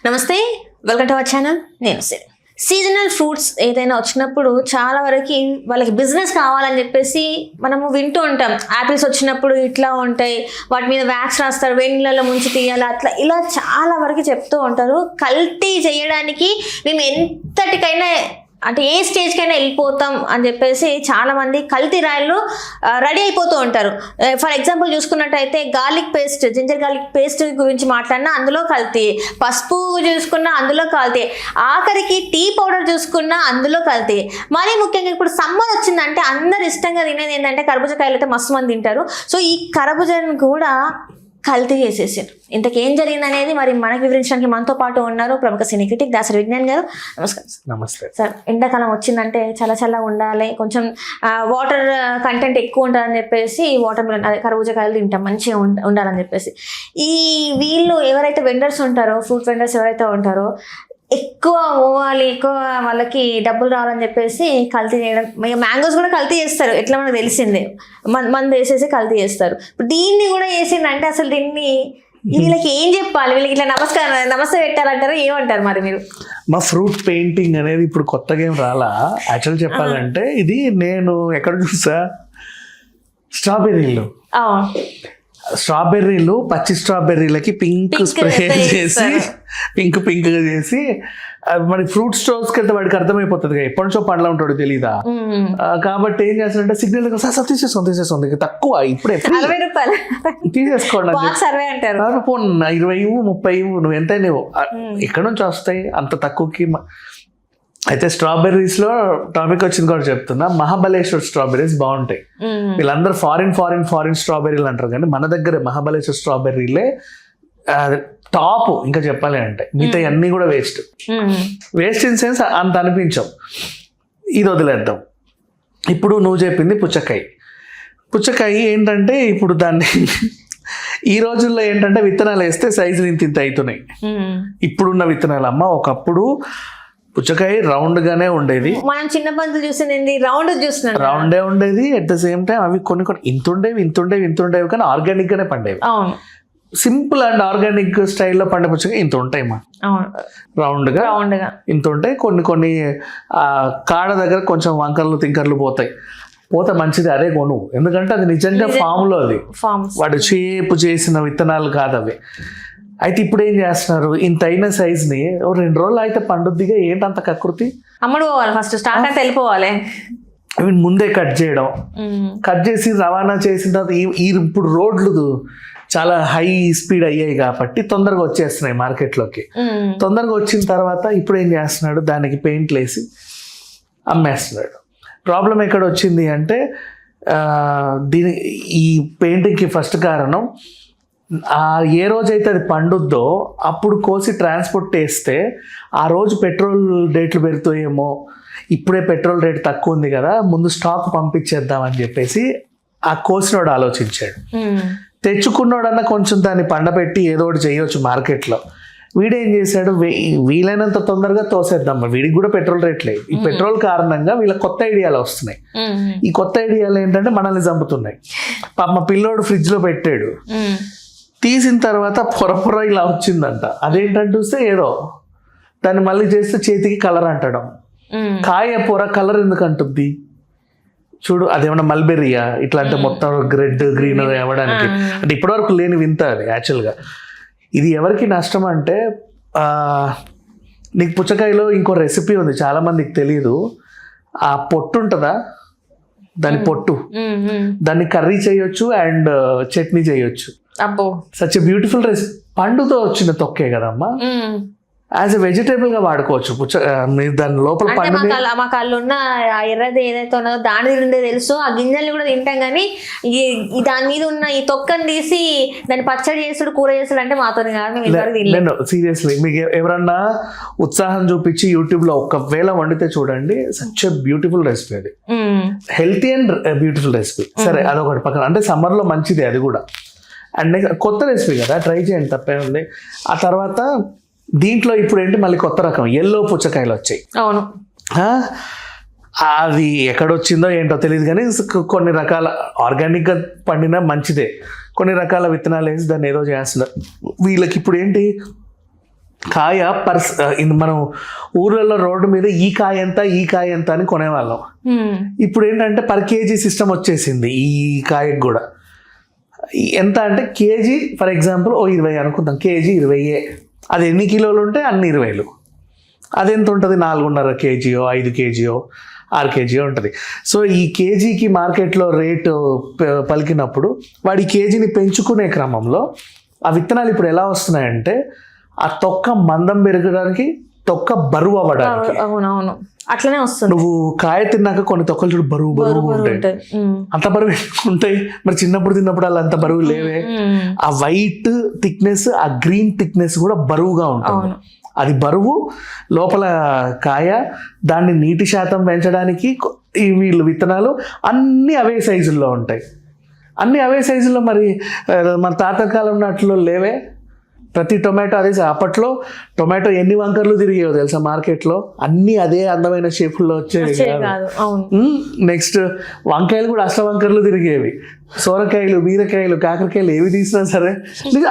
నమస్తే, welcome to our channel. నేను seasonal fruits ఏదైనా వచ్చినప్పుడు చాలా వరకు వాళ్ళకి బిజినెస్ కావాలని చెప్పేసి మనము వింటూ ఉంటాం. యాపిల్స్ వచ్చినప్పుడు ఇట్లా ఉంటాయి, వాటి మీద వ్యాక్స్ రాస్తారు, వేడి నీళ్ళలో ముంచి తీయాలి, అట్లా ఇలా చాలా వరకు చెప్తూ ఉంటారు. కల్తీ చేయడానికి మేము ఎంతటికైనా అంటే ఏ స్టేజ్కైనా వెళ్ళిపోతాం అని చెప్పేసి చాలామంది కల్తీ రాయలు రెడీ అయిపోతూ ఉంటారు. ఫర్ ఎగ్జాంపుల్ చూసుకున్నట్టయితే garlic paste, ginger garlic paste గురించి మాట్లాడినా అందులో కల్తీ, పసుపు చూసుకున్నా అందులో కల్తీ, ఆఖరికి టీ పౌడర్ చూసుకున్నా అందులో కల్తీ. మరీ ముఖ్యంగా ఇప్పుడు సమ్మర్ వచ్చిందంటే అందరు ఇష్టంగా తినేది ఏంటంటే కర్బూజకాయలు అయితే మస్తు మంది తింటారు. సో ఈ కర్బూజాని కూడా కల్తీ చేసేసారు. ఇంతకేం జరిగింది అనేది మరి మనకు వివరించడానికి మనతో పాటు ఉన్నారు ప్రముఖ సినీ క్రిటిక్ దాసరి విజ్ఞాన్ గారు. నమస్కారం. నమస్తే సార్. ఎండాకాలం వచ్చిందంటే చల్లగా ఉండాలి, కొంచెం వాటర్ కంటెంట్ ఎక్కువ ఉంటుందని చెప్పేసి వాటర్ మిలన్ అదే కర్బూజకాయలు తింటాం, మంచిగా ఉండాలని చెప్పేసి. ఈ వీళ్ళు ఎవరైతే వెండర్స్ ఉంటారో, ఫ్రూట్ వెండర్స్ ఎవరైతే ఉంటారో, ఎక్కువ పోవాలి, ఎక్కువ వాళ్ళకి డబ్బులు రావాలని చెప్పేసి కల్తీ చేయడం. మ్యాంగోస్ కూడా కల్తీ చేస్తారు, ఎట్లా మనకు తెలిసిందే, మందు వేసేసి కల్తీ చేస్తారు. ఇప్పుడు దీన్ని కూడా చేసిందంటే అసలు దీన్ని వీళ్ళకి ఏం చెప్పాలి? వీళ్ళకి ఇట్లా నమస్తే పెట్టాలంటారు, ఏమంటారు మరి మీరు? మా ఫ్రూట్ పెయింటింగ్ అనేది ఇప్పుడు కొత్తగా ఏం రాలా. యాక్చువల్ చెప్పాలంటే ఇది నేను ఎక్కడ చూసా, స్ట్రాబెర్రీలు పచ్చి స్ట్రాబెర్రీలకి పింక్ స్ప్రే చేసి పింక్గా చేసి మరి ఫ్రూట్ స్టోర్స్కి వెళ్తే వాడికి అర్థమైపోతుంది, ఎప్పటి నుంచో పండ్ల ఉంటాడు తెలీదా. కాబట్టి ఏం చేస్తాడంటే సిగ్నల్ తీసేస్తుంది తక్కువ, ఇప్పుడే తీసేసుకోండి 20-30 నువ్వు ఎంత ఎక్కడి నుంచి వస్తాయి అంత తక్కువకి. అయితే స్ట్రాబెర్రీస్ లో టాపిక్ వచ్చింది కూడా చెప్తున్నా, మహాబలేశ్వర్ స్ట్రాబెర్రీస్ బాగుంటాయి. వీళ్ళందరూ ఫారిన్ స్ట్రాబెర్రీలు అంటారు, కానీ మన దగ్గర మహాబలేశ్వర్ స్ట్రాబెర్రీలే టాప్. ఇంకా చెప్పాలి అంటే మిగతా అన్నీ కూడా వేస్ట్ ఇన్ సెన్స్ అంత అనిపించవు. ఇది వదిలేద్దాం. ఇప్పుడు నువ్వు చెప్పింది పుచ్చకాయ ఏంటంటే ఇప్పుడు దాన్ని ఈ రోజుల్లో ఏంటంటే విత్తనాలు వేస్తే సైజులు ఇంత అవుతున్నాయి. ఇప్పుడున్న విత్తనాలు అమ్మ, ఒకప్పుడు పుచ్చకాయ రౌండ్ గానే ఉండేది. మనం చిన్న పంతులు చూసింది రౌండే ఉండేది. అట్ ద సేమ్ టైం అవి కొన్ని ఇంతుండేవి కానీ ఆర్గానిక్ గానే పండేవి. సింపుల్ అండ్ ఆర్గానిక్ స్టైల్లో పండే పుచ్చకాయ ఇంత ఉంటాయి మా, రౌండ్ గా ఇంత ఉంటాయి. కొన్ని కాడ దగ్గర కొంచెం వంకర్లు తింకర్లు పోతే మంచిది, అదే కొను. ఎందుకంటే అది నిజంగా ఫామ్ లో అది వాడు షేప్ చేసిన విత్తనాలు కాదు అవి. అయితే ఇప్పుడు ఏం చేస్తున్నారు, ఇంత అయిన సైజ్ ని 2 రోజులు అయితే పండుద్దిగా, ఏంటంత కకృతి, అమ్ముడు పోవాలి, ఫస్ట్ స్టార్ట్ అయితే వెళ్ళిపోవాలి. ముందే కట్ చేసి రవాణా చేసిన తర్వాత ఇప్పుడు రోడ్లు చాలా హై స్పీడ్ అయ్యాయి కాబట్టి తొందరగా వచ్చేస్తున్నాయి మార్కెట్లోకి. తొందరగా వచ్చిన తర్వాత ఇప్పుడు ఏం చేస్తున్నాడు, దానికి పెయింట్లు వేసి అమ్మేస్తున్నాడు. ప్రాబ్లం ఎక్కడ వచ్చింది అంటే ఈ పెయింటింగ్కి ఫస్ట్ కారణం, ఏ రోజైతే అది పండుద్దో అప్పుడు కోసి ట్రాన్స్పోర్ట్ చేస్తే ఆ రోజు పెట్రోల్ రేట్లు పెరుగుతాయేమో, ఇప్పుడే పెట్రోల్ రేట్ తక్కువ ఉంది కదా, ముందు స్టాక్ పంపించేద్దామని చెప్పేసి ఆ కోసినోడు ఆలోచించాడు. తెచ్చుకున్నోడన్నా కొంచెం దాన్ని పండబెట్టి ఏదో ఒకటి చేయొచ్చు మార్కెట్లో. వీడేం చేశాడు, వీలైనంత తొందరగా తోసేద్దాం, వీడికి కూడా పెట్రోల్ రేట్లే. ఈ పెట్రోల్ కారణంగా వీళ్ళ కొత్త ఐడియాలు వస్తున్నాయి. ఈ కొత్త ఐడియాలు ఏంటంటే మనల్ని చంపుతున్నాయి. పాప పిల్లోడు ఫ్రిడ్జ్ లో పెట్టాడు, తీసిన తర్వాత పొర ఇలా వచ్చిందంట. అదేంటంటే చూస్తే ఏదో దాన్ని మళ్ళీ చేస్తే చేతికి కలర్ అంటడం. కాయ పొర కలర్ ఎందుకు అంటుంది చూడు, అదేమన్నా మల్బెర్రీయా ఇట్లా అంటే మొత్తం రెడ్ గ్రీన్ అవ్వడానికి, అంటే ఇప్పటివరకు లేని వింత అది. యాక్చువల్గా ఇది ఎవరికి నష్టం అంటే, నీకు పుచ్చకాయలో ఇంకో రెసిపీ ఉంది, చాలా మందికి తెలీదు. ఆ పొట్టు ఉంటుందా, దాని పొట్టు, దాన్ని కర్రీ చేయొచ్చు అండ్ చట్నీ చేయొచ్చు. Such a beautiful recipe. పండుతో వచ్చిన తొక్కే కదమ్మా, యాజ్ ఎ వెజిటేబుల్ గా వాడుకోవచ్చు. మీరు దాని లోపల మాకు అల్లు ఉన్న ఎర్రది ఏదైతే ఉన్నదో దాని నుండే తెలుసు, ఆ గింజల్ని కూడా తింటాం, కానీ దాని మీద ఉన్న ఈ తొక్కని తీసి దాన్ని పచ్చడి చేసుడు, కూర చేసుడు అంటే మాతో కాదు. సీరియస్లీ మీకు ఎవరన్నా ఉత్సాహం చూపించి యూట్యూబ్ లో ఒకవేళ వండితే చూడండి, సచ్ ఎ బ్యూటిఫుల్ రెసిపీ అది, హెల్తీ అండ్ బ్యూటిఫుల్ రెసిపీ. సరే అదొకటి పక్కన, అంటే సమ్మర్ లో మంచిది అది కూడా. అండ్ నెక్స్ట్ కొత్త రెసిపీ కదా, ట్రై చేయండి, తప్పే ఉంది. ఆ తర్వాత దీంట్లో ఇప్పుడు ఏంటి, మళ్ళీ కొత్త రకం ఎల్లో పుచ్చకాయలు వచ్చాయి. అవును, అది ఎక్కడొచ్చిందో ఏంటో తెలియదు, కానీ కొన్ని రకాల ఆర్గానిక్గా పండిన మంచిదే, కొన్ని రకాల విత్తనాలు వేసి దాన్ని ఏదో చేస్తున్నారు. వీళ్ళకి ఇప్పుడు ఏంటి, కాయ మనం ఊర్లలో రోడ్డు మీద ఈ కాయ ఎంత అని కొనేవాళ్ళం. ఇప్పుడు ఏంటంటే పర్ కేజీ సిస్టమ్ వచ్చేసింది ఈ కాయకు కూడా. ఎంత అంటే కేజీ ఫర్ ఎగ్జాంపుల్ 20 అనుకుందాం, కేజీ 20. అది ఎన్ని కిలోలు ఉంటే అన్ని 20. అదెంత ఉంటుంది? 4.5 కేజీయో 5 కేజీయో 6 కేజీయో ఉంటుంది. సో ఈ కేజీకి మార్కెట్లో రేటు పలికినప్పుడు వాడి కేజీని పెంచుకునే క్రమంలో ఆ విత్తనాలు ఇప్పుడు ఎలా వస్తున్నాయంటే ఆ తొక్క మందం పెరగడానికి, తొక్క బరువు అవ్వడానికి. అవునవును, అట్లనే వస్తుంది. నువ్వు కాయ తిన్నాక కొన్ని తొక్కలు చూడు బరువు ఉంటాయి. అంత బరువు ఉంటాయి. మరి చిన్నప్పుడు తిన్నప్పుడు అలా అంత బరువు లేవే. ఆ వైట్ థిక్నెస్, ఆ గ్రీన్ థిక్నెస్ కూడా బరువుగా ఉంటుంది. అది బరువు లోపల కాయ. దాన్ని నీటి శాతం పెంచడానికి ఈ వీళ్ళు విత్తనాలు అన్నీ అవే సైజుల్లో ఉంటాయి. అన్నీ అవే సైజుల్లో. మరి మన తాతకాలం ఉన్నట్లు లేవే. ప్రతి టొమాటో అదే. అప్పట్లో టొమాటో ఎన్ని వంకర్లు తిరిగేవో తెలుసా మార్కెట్లో. అన్నీ అదే అందమైన షేపుల్లో వచ్చేవి కాదు. నెక్స్ట్ వంకాయలు కూడా వంకర్లు తిరిగేవి. సోరకాయలు, బీరకాయలు, కాకరకాయలు ఏవి తీసినా సరే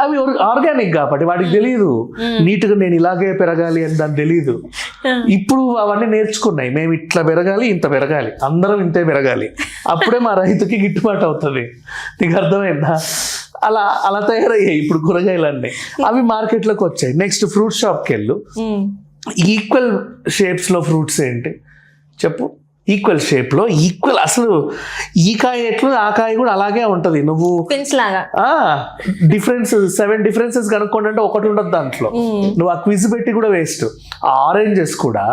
అవి ఆర్గానిక్ కాబట్టి వాటికి తెలియదు నీట్గా నేను ఇలాగే పెరగాలి అని దానికి తెలియదు. ఇప్పుడు అవన్నీ నేర్చుకున్నాయి. మేము ఇట్లా పెరగాలి, ఇంత పెరగాలి, అందరం ఇంతే పెరగాలి, అప్పుడే మా రైతుకి గిట్టుబాటు అవుతుంది. నీకు అర్థమైందా? అలా తయారయ్యాయి ఇప్పుడు కూరగాయలన్నీ. అవి మార్కెట్లోకి వచ్చాయి. నెక్స్ట్ ఫ్రూట్ షాప్కి వెళ్ళు. ఈక్వల్ షేప్స్లో ఫ్రూట్స్ ఏంటి చెప్పు? ఈక్వల్ షేప్లో ఈక్వల్. అసలు ఈ కాయ ఎట్లు ఆ కాయ కూడా అలాగే ఉంటుంది. నువ్వు డిఫరెన్స్ 7 డిఫరెన్సెస్ కనుక్కోండి అంటే ఒకటి ఉండదు దాంట్లో. నువ్వు ఆ క్విజ్ పెట్టి కూడా వేస్ట్. ఆ ఆరెంజెస్ కూడా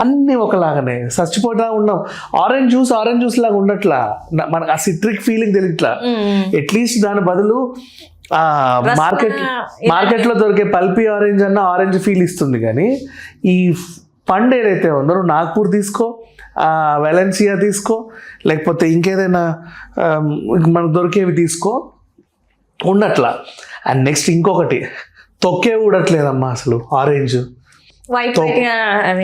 అన్నీ ఒకలాగానే చచ్చిపోతా ఉన్నాం. ఆరెంజ్ జ్యూస్ లాగా ఉండట్లా, మనకు ఆ సిట్రిక్ ఫీలింగ్ తెలియట్లా. అట్లీస్ట్ దాని బదులు మార్కెట్లో దొరికే పల్పీ ఆరెంజ్ అన్న ఆరెంజ్ ఫీల్ ఇస్తుంది. కానీ ఈ పండు ఏదైతే ఉందో, నువ్వు నాగ్పూర్ తీసుకో, వెలెన్సియా తీసుకో, లేకపోతే ఇంకేదైనా మనకు దొరికేవి తీసుకో, ఉండట్లా. అండ్ నెక్స్ట్ ఇంకొకటి, తొక్కే ఊడట్లేదమ్మా అసలు ఆరెంజ్.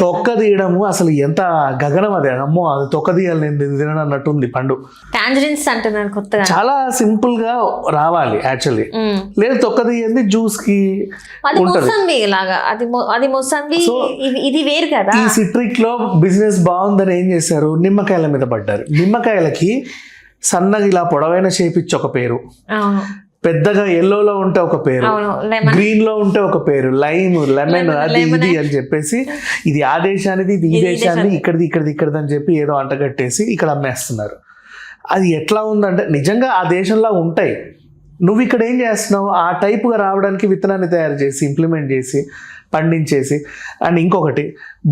తొక్క తీయడము అసలు ఎంత గగనం అది. అమ్మో అది తొక్క తీయాలి నేను తినడం అన్నట్టుంది పండు. టాంజరిన్స్ అంటున్నాను కొత్తగా. చాలా సింపుల్ గా రావాలి యాక్చువల్లీ. లేదు తొక్క తీయండి జ్యూస్ కి ఉంటుంది. ఇది వేరు కదా. ఈ సిట్రిక్ లో బిజినెస్ బాగుందని ఏం చేశారు? నిమ్మకాయల మీద పడ్డారు. నిమ్మకాయలకి సన్నగా ఇలా పొడవైన షేప్ ఇచ్చి ఒక పేరు, పెద్దగా ఎల్లోలో ఉంటే ఒక పేరు, గ్రీన్ లో ఉంటే ఒక పేరు, లైమ్, లెమన్, అది ఇది అని చెప్పేసి ఇది ఆ దేశానిది, ఇది ఈ దేశాన్ని, ఇక్కడిది అని చెప్పి ఏదో అంటగట్టేసి ఇక్కడ అమ్మేస్తున్నారు. అది ఎట్లా ఉందంటే నిజంగా ఆ దేశంలో ఉంటాయి. నువ్వు ఇక్కడ ఏం చేస్తున్నావు? ఆ టైపుగా రావడానికి విత్తనాన్ని తయారు చేసి ఇంప్లిమెంట్ చేసి పండించేసి. అండ్ ఇంకొకటి,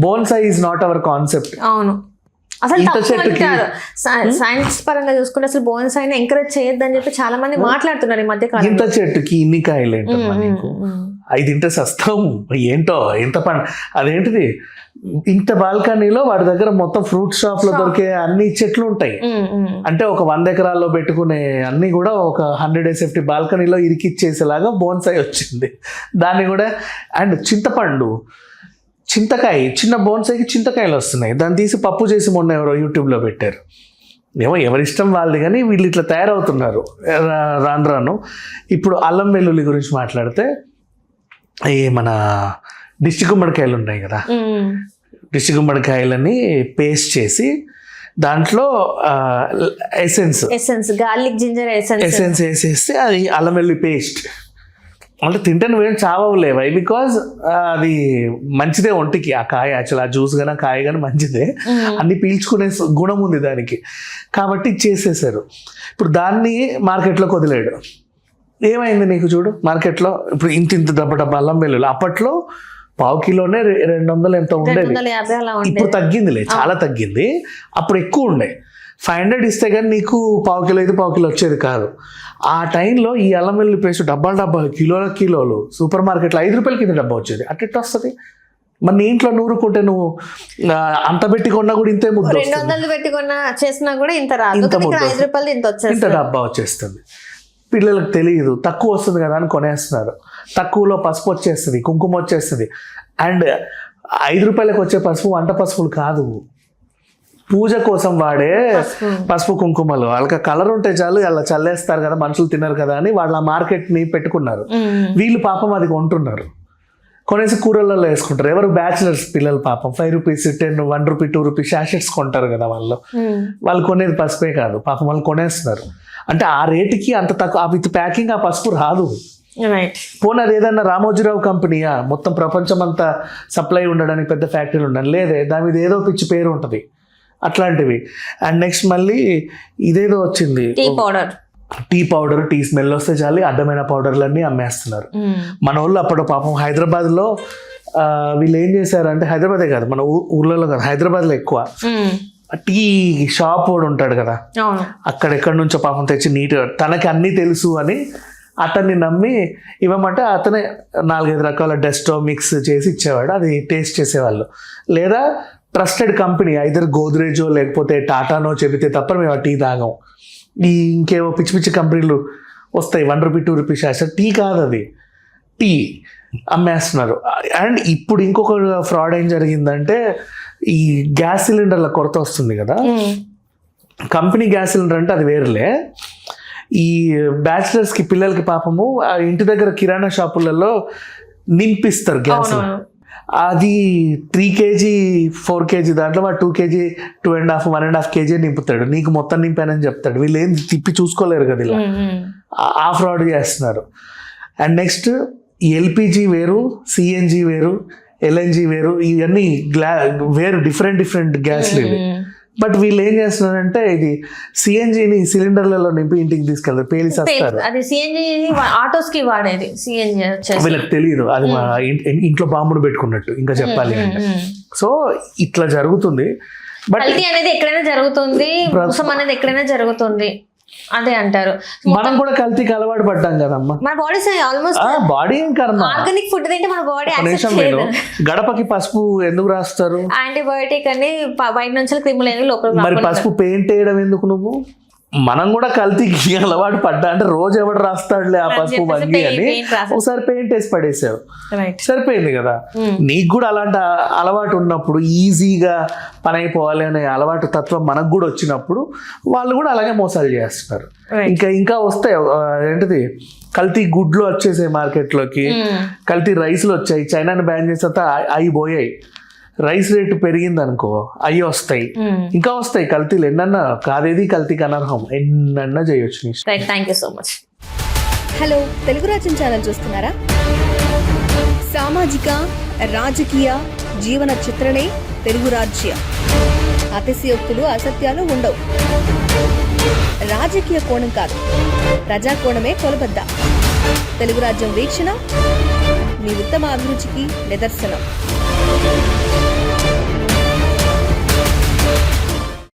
bonsai is not our concept. అవును, అసలు సైన్స్ పరంగా చూసుకుంటే అసలు బోన్సాయిని ఎంకరేజ్ చేయొద్దని చెప్పి చాలా మంది మాట్లాడుతున్నారు ఈ మధ్య కాలం. ఇంత చెట్టుకి ఇన్ని కాయలు ఏంటమ్మా నీకు? 5 తింటే సస్తాము ఏంటో, ఎంత అదేంటిది ఇంత బాల్కనీలో వాడి దగ్గర మొత్తం ఫ్రూట్ షాప్ లో దొరికే అన్ని చెట్లు ఉంటాయి. అంటే ఒక 100 ఎకరాల్లో పెట్టుకునే అన్ని కూడా ఒక 150 బాల్కనీలో ఇరికిచ్చేసేలాగా బోన్సాయి వచ్చింది. దాన్ని కూడా. అండ్ చింతకాయ, చిన్న బోన్సాయికి చింతకాయలు వస్తున్నాయి. దాన్ని తీసి పప్పు చేసి మొన్న ఎవరో యూట్యూబ్లో పెట్టారు. ఎవరిష్టం వాళ్ళది, కానీ వీళ్ళు ఇట్లా తయారవుతున్నారు రాను. ఇప్పుడు అల్లం వెల్లుల్లి గురించి మాట్లాడితే, మన దిష్టి గుమ్మడికాయలు ఉన్నాయి కదా, దిష్టి గుమ్మడికాయలని పేస్ట్ చేసి దాంట్లో ఎసెన్స్ గార్లిక్ జింజర్ ఎసెన్స్ వేసేస్తే అది అల్లం వెల్లుల్లి పేస్ట్. అంటే తింటే నువ్వేం చావలేవా? బికాజ్ అది మంచిదే ఒంటికి. ఆ కాయ యాక్చువల్, ఆ జ్యూస్ కానీ కాయ కానీ మంచిదే, అన్ని పీల్చుకునే గుణం ఉంది దానికి. కాబట్టి చేసేసారు. ఇప్పుడు దాన్ని మార్కెట్లోకి వదిలేడు. ఏమైంది నీకు చూడు మార్కెట్లో? ఇప్పుడు ఇంత డబ్బా అల్లం వెల్లుల్లి అప్పట్లో పావు కిలోనే 200 ఎంత ఉండేది. ఇప్పుడు తగ్గిందిలే, చాలా తగ్గింది. అప్పుడు ఎక్కువ ఉండే. 500 ఇస్తే కానీ నీకు పావు కిలో వచ్చేది కాదు. ఆ టైంలో ఈ అల్లం వెల్లుల్లి పేస్ట్ డబ్బాలు కిలోలు సూపర్ మార్కెట్లో 5 రూపాయల కింద డబ్బా వచ్చేది. అట్లా వస్తుంది. మరి నీ ఇంట్లో 100 కొంటే నువ్వు అంత పెట్టి కొన్నా కూడా ఇంతే ముద్ద, 200 పెట్టి కొన్నా చేసినా కూడా ఇంత రాదు, 5 రూపాయలు ఇంత డబ్బా వచ్చేస్తుంది. పిల్లలకు తెలియదు, తక్కువ వస్తుంది కదా అని కొనేస్తున్నారు. తక్కువలో పసుపు వచ్చేస్తుంది, కుంకుమ వచ్చేస్తుంది. అండ్ 5 రూపాయలకు వచ్చే పసుపు వంట పసుపులు కాదు, పూజ కోసం వాడే పసుపు కుంకుమలు. వాళ్ళకి కలర్ ఉంటే చాలు, అలా చల్లేస్తారు కదా, మనుషులు తిన్నారు కదా అని వాళ్ళ మార్కెట్ని పెట్టుకున్నారు. వీళ్ళు పాపం అది కొంటున్నారు. కొనేసి కూరలలో వేసుకుంటారు. ఎవరు బ్యాచిలర్స్ పిల్లలు పాపం 5 రూపీస్ 10 1 రూపీ 2 రూపీ షాషెట్స్ కొంటారు కదా వాళ్ళు కొనేది పసుపే కాదు పాపం, వాళ్ళు కొనేస్తున్నారు. అంటే ఆ రేటుకి అంత తక్కువ విత్ ప్యాకింగ్ ఆ పసుపు రాదు. రైట్. పోనీ అది ఏదన్నా రామోజీరావు కంపెనీయా మొత్తం ప్రపంచం అంతా సప్లై ఉండడానికి పెద్ద ఫ్యాక్టరీలు ఉండడం లేదే, దాని మీద ఏదో పిచ్చి పేరు ఉంటుంది అట్లాంటివి. అండ్ నెక్స్ట్ మళ్ళీ ఇదేదో వచ్చింది టీ పౌడర్, టీ స్మెల్ వస్తే చాలు అడ్డమైన పౌడర్లన్నీ అమ్మేస్తున్నారు. మన వాళ్ళు అప్పుడు పాపం హైదరాబాద్లో వీళ్ళు ఏం చేశారంటే, హైదరాబాదే కాదు మన ఊర్లలో కాదు, హైదరాబాద్లో ఎక్కువ టీ షాప్ కూడా ఉంటాడు కదా, అక్కడెక్కడి నుంచో పాపం తెచ్చి నీట్గా తనకి అన్నీ తెలుసు అని అతన్ని నమ్మి ఇవ్వమంటే అతనే 4-5 రకాల డస్టో మిక్స్ చేసి ఇచ్చేవాడు, అది టేస్ట్ చేసేవాళ్ళు. లేదా ట్రస్టెడ్ కంపెనీ ఐదర్ గోద్రేజో లేకపోతే టాటానో చెబితే తప్ప మేము ఆ టీ తాగం. ఈ ఇంకేవో పిచ్చి పిచ్చి కంపెనీలు వస్తాయి 1 రూపీ 2 రూపీ షాషెట్, టీ కాదు అది, టీ అమ్మేస్తున్నారు. అండ్ ఇప్పుడు ఇంకొక ఫ్రాడ్ ఏం జరిగిందంటే, ఈ గ్యాస్ సిలిండర్ల కొరత వస్తుంది కదా, కంపెనీ గ్యాస్ సిలిండర్ అంటే అది వేరులే, ఈ బ్యాచిలర్స్కి పిల్లలకి పాపము ఇంటి దగ్గర కిరాణా షాపులలో నింపిస్తారు గ్యాస్. అది 3 kg 4 kg దాంట్లో వాడు 2 kg 2.5 1.5 kg నింపుతాడు, నీకు మొత్తం నింపానని చెప్తాడు. వీళ్ళు ఏం తిప్పి చూసుకోలేరు కదా, ఇలా ఆ ఫ్రాడ్ చేస్తున్నారు. అండ్ నెక్స్ట్ ఎల్పిజి వేరు, సిఎన్జి వేరు, ఎల్ఎన్జి వేరు, ఇవన్నీ వేరు డిఫరెంట్ గ్యాస్లు ఇవి. బట్ వీళ్ళు ఏం చేస్తున్నారంటే ఇది సిఎన్జిని సిలిండర్లలో నింపి ఇంటికి తీసుకెళ్తారు, పేలిసేస్తారు. అది సిఎన్జి ఆటోస్ కి వాడేది సిఎన్జి, వీళ్ళకి తెలియదు అది మా ఇంట్లో బాంబును పెట్టుకున్నట్టు ఇంకా చెప్పాలి అంటే. సో ఇట్లా జరుగుతుంది. బట్ అనేది ఎక్కడైనా జరుగుతుంది, మోసం అనేది ఎక్కడైనా జరుగుతుంది, అదే అంటారు. మనం కూడా కల్తీకి అలవాటు పడ్డాం కదమ్మా. మన బాడీ ఆల్మోస్ట్ బాడీ ఏం కర్మ, ఆర్గానిక్ ఫుడ్ తింటే మన బాడీ యాక్సెప్ట్ చేయదు. గడపకి పసుపు ఎందుకు రాస్తారు? యాంటీబయోటిక్ అని బయట నుంచి క్రిములు అనేవి లోపల. మరి పసుపు పెయింట్ వేయడం ఎందుకు నువ్వు? మనం కూడా కల్తీకి అలవాటు పడ్డా అంటే రోజు ఎవడు రాస్తాడులే ఆ పసుపు వంగి అని ఒకసారి పెయింట్ వేసి పడేసావు, సరిపోయింది కదా. నీకు కూడా అలాంటి అలవాటు ఉన్నప్పుడు, ఈజీగా పని అయిపోవాలి అనే అలవాటు తత్వం మనకు కూడా వచ్చినప్పుడు వాళ్ళు కూడా అలాగే మోసాలు చేస్తున్నారు. ఇంకా వస్తాయి ఏంటిది, కల్తీ గుడ్లు వచ్చేసాయి మార్కెట్లోకి, కల్తీ రైస్లు వచ్చాయి, చైనాని బ్యాన్ చేస్తే అవి పోయాయి. రైస్ రేటు పెరిగింది అనుకో అవి వస్తాయి, ఇంకా వస్తాయి కల్తీలు ఎన్నన్నా. కాదేది కల్తీకి అనర్హం, ఎన్నన్నా చేయొచ్చు. Thank you so much. Hello, Telugu రాజ్యం ఛానల్ చూస్తున్నారా? సామాజిక రాజకీయ జీవన చిత్రణే తెలుగు రాజ్యం. అతిశయోక్తులు అసత్యాలు ఉండవు. రాజకీయ కోణం కాదు, ప్రజా కోణమే కొలబద్ద. తెలుగు రాజ్యం వీక్షణ మీ ఉత్తమ అభిరుచికి నిదర్శనం.